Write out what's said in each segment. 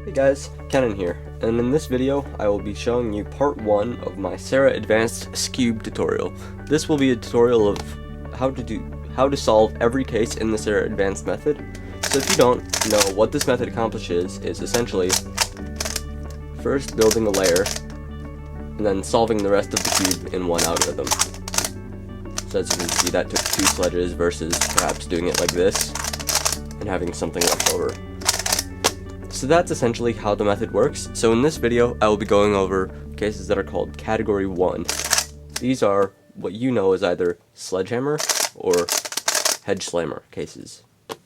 Hey guys, Kenan here, and in this video I will be showing you part 1 of my Sarah Advanced Skewb tutorial. This will be a tutorial of how to solve every case in the Sarah Advanced method. So if you don't know what this method accomplishes, is essentially first building a layer and then solving the rest of the cube in one algorithm. So as you can see, that took 2 sledges versus perhaps doing it like this and having something left over. So that's essentially how the method works. So in this video, I will be going over cases that are called Category 1. These are what you know as either sledgehammer or hedge slammer cases. To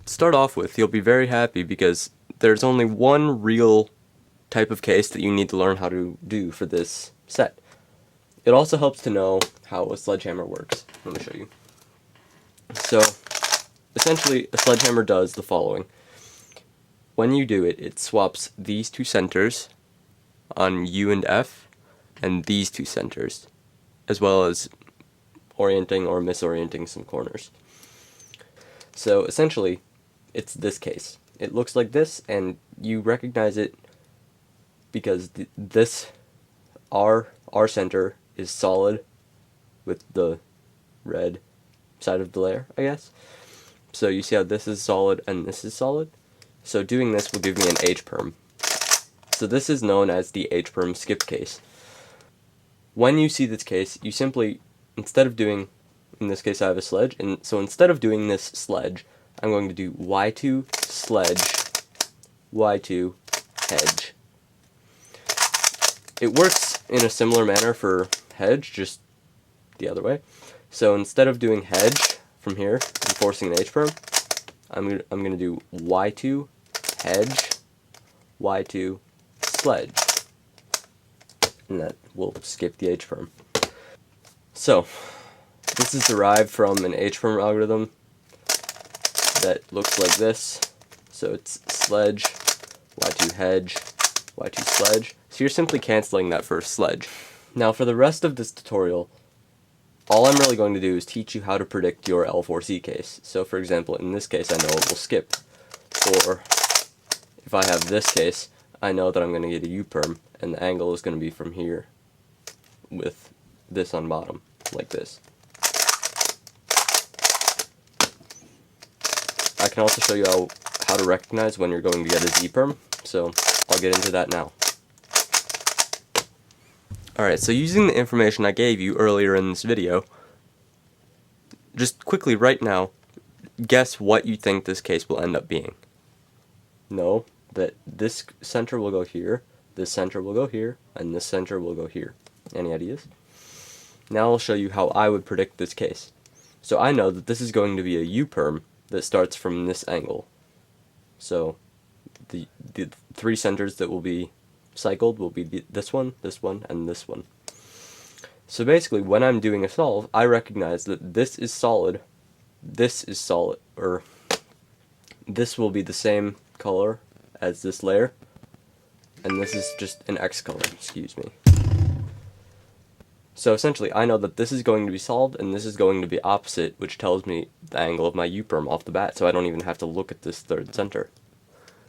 start off with, you'll be very happy because there's only one real type of case that you need to learn how to do for this set. It also helps to know how a sledgehammer works. Let me show you. So essentially, a sledgehammer does the following. When you do it, it swaps these 2 centers on U and F and these 2 centers, as well as orienting or misorienting some corners. So essentially, it's this case. It looks like this, and you recognize it because this R center is solid with the red side of the layer, I guess. So you see how this is solid and this is solid? So doing this will give me an H-perm. So this is known as the H-perm skip case. When you see this case, you simply, instead of doing, in this case I have a sledge, and so instead of doing this sledge, I'm going to do Y2 sledge, Y2 hedge. It works in a similar manner for hedge, just the other way. So instead of doing hedge from here and forcing an H-perm, I'm going to do Y2 hedge, Y2 sledge, and that will skip the H-perm. So this is derived from an H-perm algorithm that looks like this. So it's sledge, Y2 hedge, Y2 sledge. So you're simply canceling that first sledge. Now for the rest of this tutorial, all I'm really going to do is teach you how to predict your L4C case. So for example, in this case I know it will skip. Or if I have this case, I know that I'm going to get a U-perm, and the angle is going to be from here with this on bottom, like this. I can also show you how to recognize when you're going to get a Z-perm, so I'll get into that now. Alright, so using the information I gave you earlier in this video, just quickly right now, guess what you think this case will end up being. Know that this center will go here, this center will go here, and this center will go here. Any ideas? Now I'll show you how I would predict this case. So I know that this is going to be a U-perm that starts from this angle. So the 3 centers that will be cycled will be this one, and this one. So basically, when I'm doing a solve, I recognize that this is solid, or this will be the same color as this layer, and this is just an X color, excuse me. So essentially, I know that this is going to be solved, and this is going to be opposite, which tells me the angle of my U-perm off the bat, so I don't even have to look at this 3rd center.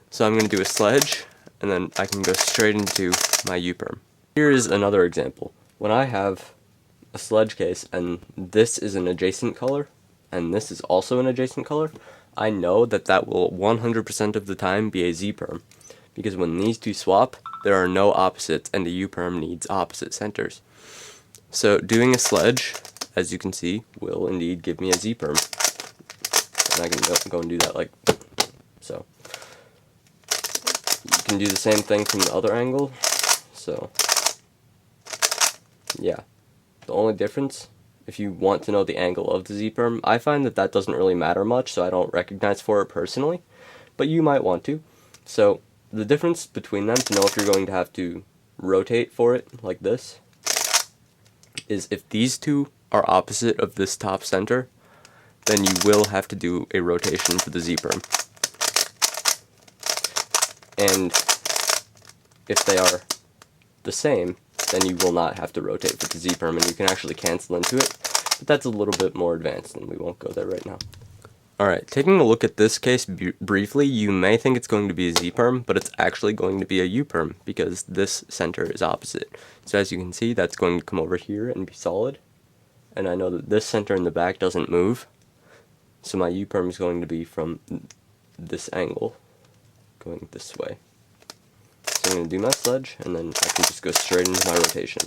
So I'm going to do a sledge, and then I can go straight into my U-perm. Here is another example. When I have a sledge case, and this is an adjacent color, and this is also an adjacent color, I know that that will 100% of the time be a Z-perm, because when these 2 swap, there are no opposites, and a U-perm needs opposite centers. So doing a sledge, as you can see, will indeed give me a Z-perm. And I can go and do that like so. You can do the same thing from the other angle. So yeah, the only difference, if you want to know the angle of the Z-perm, I find that that doesn't really matter much, so I don't recognize for it personally, but you might want to. So the difference between them, to know if you're going to have to rotate for it like this, is if these 2 are opposite of this top center, then you will have to do a rotation for the Z-perm. And if they are the same, then you will not have to rotate for the Z-perm, and you can actually cancel into it, but that's a little bit more advanced, and we won't go there right now. Alright, taking a look at this case briefly, you may think it's going to be a Z-perm, but it's actually going to be a U-perm, because this center is opposite. So as you can see, that's going to come over here and be solid. And I know that this center in the back doesn't move, so my U-perm is going to be from this angle, going this way. So I'm going to do my sledge, and then I can just go straight into my rotation.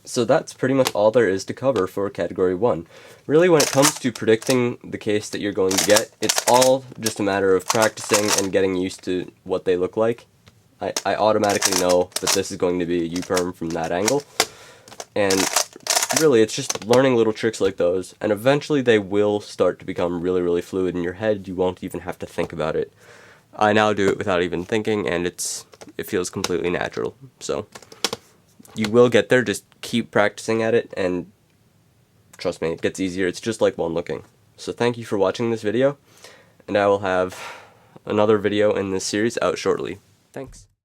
So that's pretty much all there is to cover for Category 1. Really, when it comes to predicting the case that you're going to get, it's all just a matter of practicing and getting used to what they look like. I automatically know that this is going to be a U-perm from that angle, and really it's just learning little tricks like those, and eventually they will start to become really, really fluid in your head. You won't even have to think about it. I now do it without even thinking, and it feels completely natural. So you will get there, just keep practicing at it, and trust me, it gets easier. It's just like one looking. So thank you for watching this video, and I will have another video in this series out shortly. Thanks.